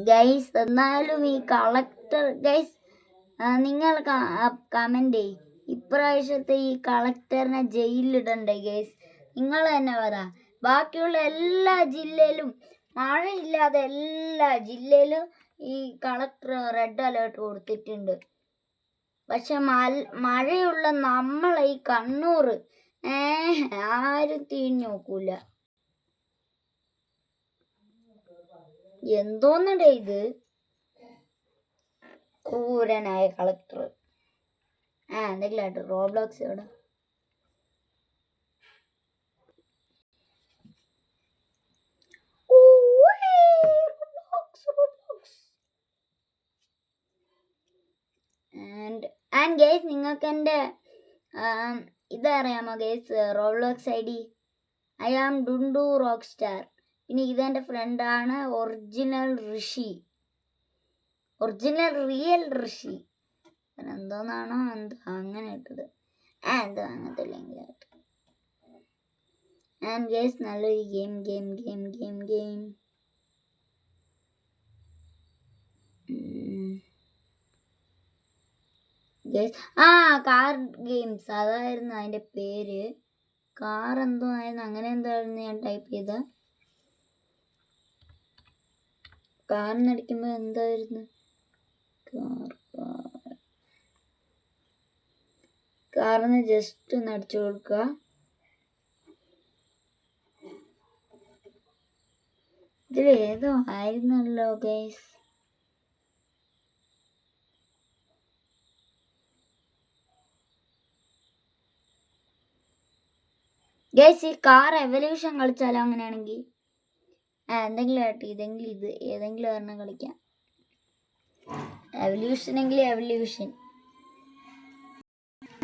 Guys എന്നാലും ഈ collector guys നിങ്ങൾ കമന്റ് ചെയ്യും ഇപ്രാവശ്യത്തെ ഈ കളക്ടറിനെ ജയിലിലിടണ്ടേ ഗൈസ്? നിങ്ങൾ തന്നെ പറ. ബാക്കിയുള്ള എല്ലാ ജില്ലയിലും മഴയില്ലാതെ എല്ലാ ജില്ലയിലും ഈ കളക്ടർ റെഡ് അലേർട്ട് കൊടുത്തിട്ടുണ്ട്. പക്ഷെ മഴയുള്ള നമ്മളെ ഈ കണ്ണൂർ ആരും തിരിഞ്ഞു നോക്കൂല. എന്തോന്നടേ ഇത്? ക്രൂരനായ കളക്ടർ. എന്തെങ്കിലും ആയിട്ട് റോബ്ലോക്സ് എവിടെ? ആൻഡ് ഗേസ് നിങ്ങൾക്ക് എൻ്റെ ഇതറിയാമോ guys? Roblox ID I am ആം ഡുണ്ടു റോക്ക് സ്റ്റാർ. പിന്നെ ഇതെൻ്റെ ഫ്രണ്ടാണ് original Rishi, original real Rishi. എന്തോന്നാണോ എന്തോ അങ്ങനെ ഇട്ടത്. എന്തോ അങ്ങനത്തെ ലിങ്കിലായിട്ട്. ആൻഡ് ഗേസ് നല്ലൊരു game game game game game car games അതായിരുന്നു അതിൻ്റെ പേര്. കാർ എന്തോ ആയിരുന്നു, അങ്ങനെ എന്തായിരുന്നു ഞാൻ ടൈപ്പ് ചെയ്ത. കാറിനടിക്കുമ്പോൾ എന്തായിരുന്നു? കാറിന് ജസ്റ്റ് ഒന്ന് അടിച്ചു കൊടുക്കുക. ഇതിലേതോ ആയിരുന്നല്ലോ ഗൈസ്. ഗൈസ് ഈ കാർ എവല്യൂഷൻ കളിച്ചാലോ? അങ്ങനെയാണെങ്കിൽ എന്തെങ്കിലും ആയിട്ട് ഇതെങ്കിലും ഇത് ഏതെങ്കിലും ഒരെണ്ണം കളിക്കാം. എവല്യൂഷനെങ്കിൽ എവല്യൂഷൻ.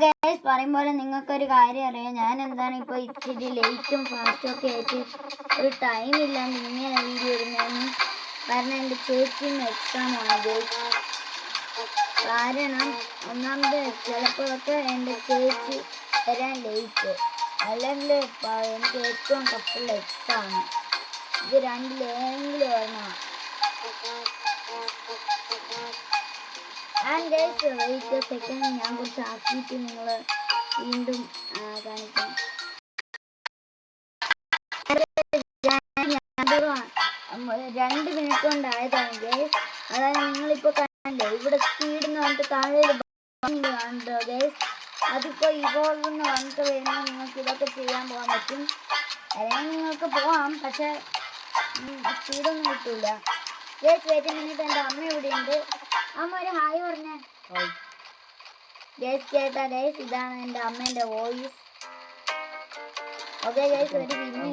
ഗൈസ് പറയും പോലെ നിങ്ങൾക്കൊരു കാര്യം അറിയാം, ഞാൻ എന്താണ് ഇപ്പോൾ ഇച്ചിരി ലേറ്റും ഫാസ്റ്റും ഒക്കെ ആയിട്ട് ഒരു ടൈം ഇല്ലാണ്ട് ഇങ്ങനെ വീഡിയോ ഇടുന്നതെന്ന്. കാരണം എൻ്റെ ചേച്ചിയും എക്സാമാണ് ഗൈസ്. കാരണം ഒന്നാമത് ചിലപ്പോഴൊക്കെ എൻ്റെ ചേച്ചി വരാൻ ലേറ്റ്, അല്ലെങ്കിൽ എനിക്ക് ഏറ്റവും ടഫുള്ള എക്സാം. ഇത് രണ്ടിലേതെങ്കിലും വരണം. ആൻഡ് ഗൈസ് വെയിറ്റ് സെക്കൻഡ്, ഞാൻ കുറച്ച് ആക്കിയിട്ട് നിങ്ങൾ വീണ്ടും കാണിക്കാം. 2 മിനിറ്റ് കൊണ്ടായതാണ് ഗൈസ്. അതായത് നിങ്ങളിപ്പോൾ കണ്ടേ ഇവിടെ സ്പീഡ് എന്ന് പറഞ്ഞിട്ട് താഴെ കാണുന്നുണ്ടോ ഗൈസ്? അതിപ്പോൾ ഇവോൾവ് എന്ന് പറഞ്ഞിട്ട് വരുമ്പോൾ നിങ്ങൾക്ക് ഇതൊക്കെ ചെയ്യാൻ പോകാൻ പറ്റും. അല്ലെങ്കിൽ നിങ്ങൾക്ക് പോവാം, പക്ഷെ സ്പീഡൊന്നും കിട്ടില്ല ഗൈസ്. വെയിറ്റ് മിനിറ്റ്, എൻ്റെ അമ്മ ഇവിടെയുണ്ട്. അമ്മ ഒരു ഹായ് പറഞ്ഞേ ഗൈസ്. കേട്ടാ ഗൈസ്? ഇതാണ് എൻ്റെ അമ്മേൻ്റെ വോയിസ്. ഓക്കെ ഗൈസ്, ഒരു പിന്നെ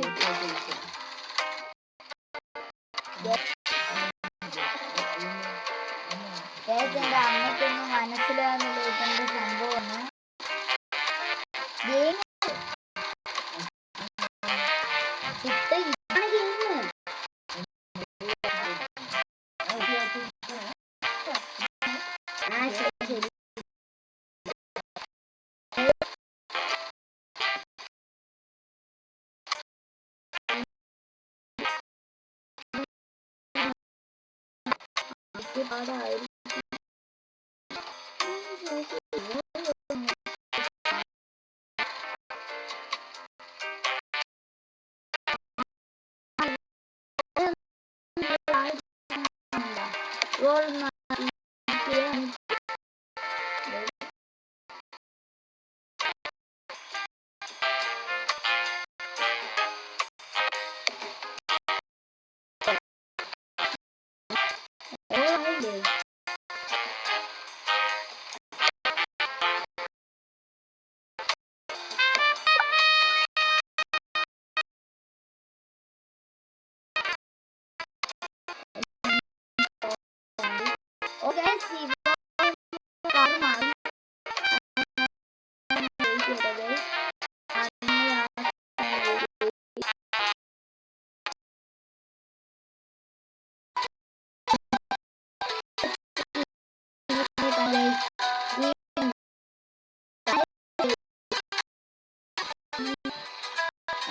ഗൈസ് എൻ്റെ അമ്മയ്ക്കൊന്നും മനസ്സിലാകുന്നില്ല ഇതെന്ത് സംഭവമാണ്. ഗെയിം പാടായിരിക്കും.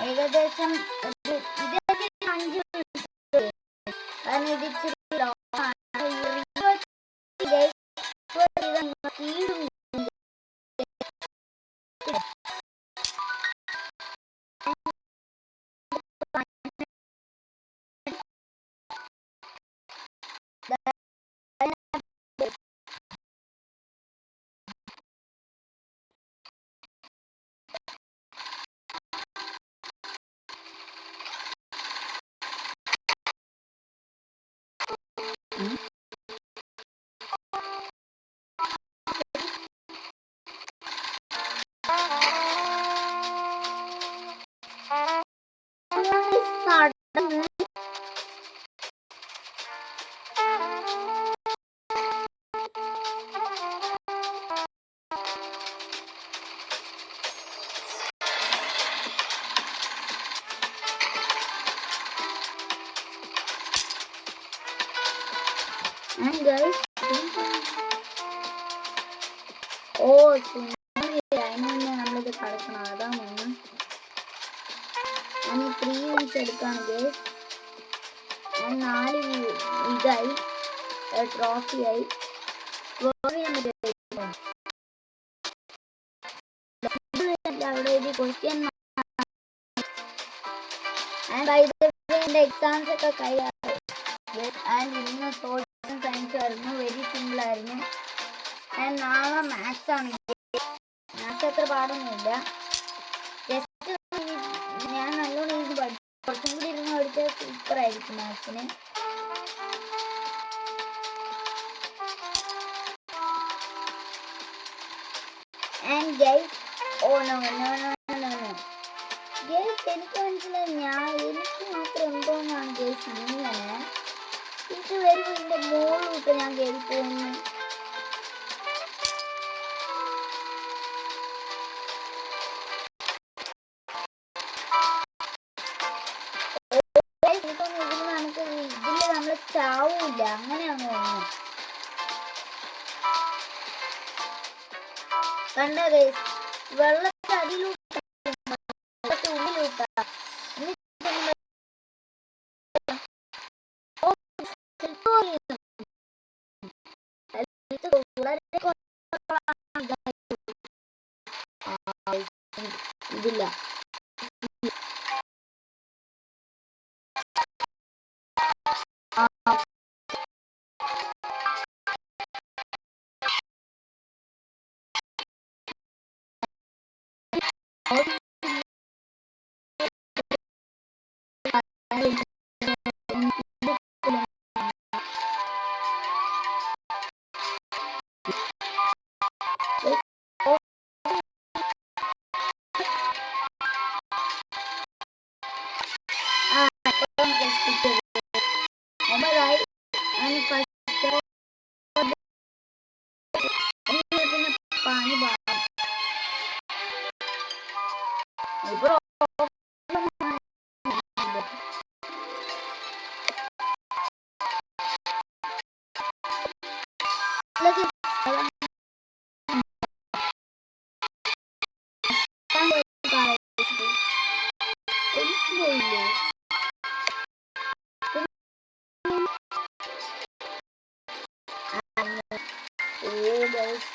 ഏകദേശം 5 And guys, അതിനുമുന്നേ നമ്മളിത് കളിക്കണം. അതാണ് ഒന്ന്. ഞാൻ 3 വിൻസ് എടുക്കാണ് ഗൈസ്. ഞാൻ 4 ഇതായി ട്രോഫിയായി. അവിടെ ഒരു ക്വസ്റ്റ്യൻ എൻ്റെ എക്സാംസ് ഒക്കെ കഴിയാറ്. ആൻഡ് ഇന്ന് സോഷ്യൽ സയൻസ് ആയിരുന്നു, വെരി സിമ്പിൾ ആയിരുന്നു. ആൻഡ് നാളെ മാത്സ് ആണ്. മാത്സ് അത്ര പാടൊന്നുമില്ല. ജസ്റ്റ് ഞാൻ നല്ലോണം ഇരുന്ന് പഠിച്ചു. കുറച്ചും കൂടി ഇരുന്ന് പഠിച്ചാൽ സൂപ്പറായിരിക്കും മാത്സിന്. ആൻഡ് ഗൈസ് നോ ഗൈസ്, എനിക്ക് മനസ്സിലായി. എനിക്ക് മാത്രം എന്തോന്നാണ് ഗൈസ് ഇങ്ങനെ. എനിക്ക് വരുമ്പോൾ എൻ്റെ മോളിലോട്ട് ഞാൻ കയറി പോകുന്നു. നമുക്ക് ഇതില് നമ്മള് ചാവൂല്ല, അങ്ങനെയാണ് തോന്നുന്നു. കണ്ടോ ഗൈസ്, വെള്ളത്തിന്റെ അടിയിലൂട്ട ഉള്ളിലൂട്ട ഇതില്ല.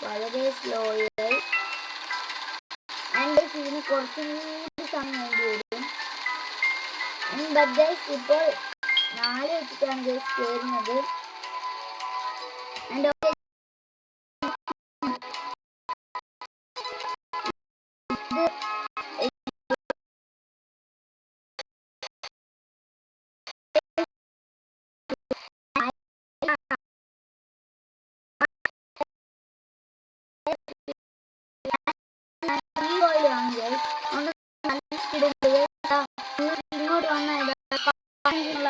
വളരെ സ്ലോയായി. ആൻഡ് ഇതിന് കുറച്ചും കൂടി സമയം വേണ്ടി വരും. ബട്ട് ഗൈസ് ഇപ്പോൾ 4 വെച്ചിട്ടാണ് ഗൈസ് കയറുന്നത്. ആൻഡ് ഇങ്ങോട്ട് വന്ന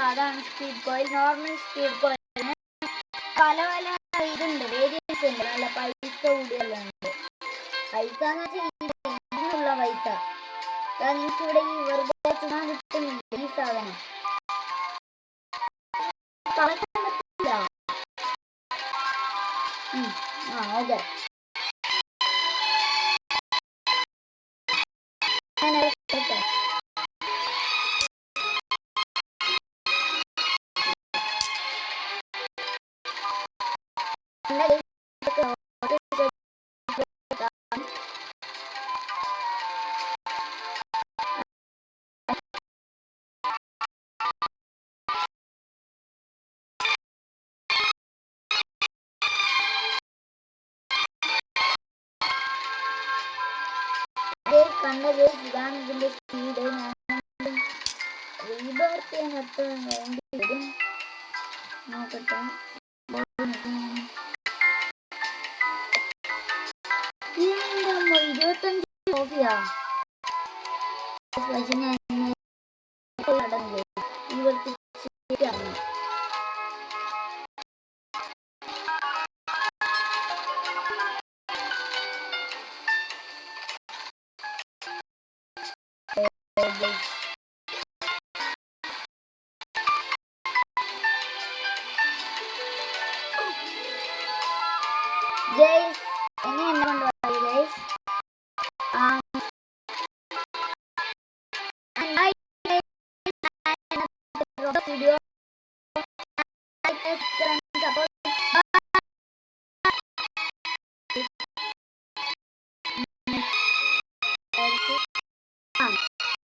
അതാണ് സ്പീഡ് കോയിൽ. നോർമൽ സ്പീഡ് കോയിലിന് പല പല ഇതുണ്ട്, വേരിയൻസ് ഉണ്ട്. നല്ല പൈസ കൂടിയെല്ലാം ഉണ്ട്. പൈസ എന്ന് വെച്ചാൽ ഇതിനുള്ള പൈസ. എനിക്കിവിടെ ഈ വെറുതെ ചുമ്മാ കിട്ടുന്നില്ല ഈ സാധനം. കളക്ഷൻ പറ്റില്ല. ഓക്കെ, കണ്ട ഗൈസ്, ഇതാണ് ഇതിന്റെ സ്പീഡ്. ഞാൻ റീബർത്ത് ചെയ്യാൻ എത്ര വേണ്ടി വരും നോക്കട്ടെ. 25 ട്രോഫിയാ. ഇവർക്ക് ശരിയാണ്. ഗൈസ് എന്നെ കൊണ്ടുപോയി ഗൈസ്. വീഡിയോ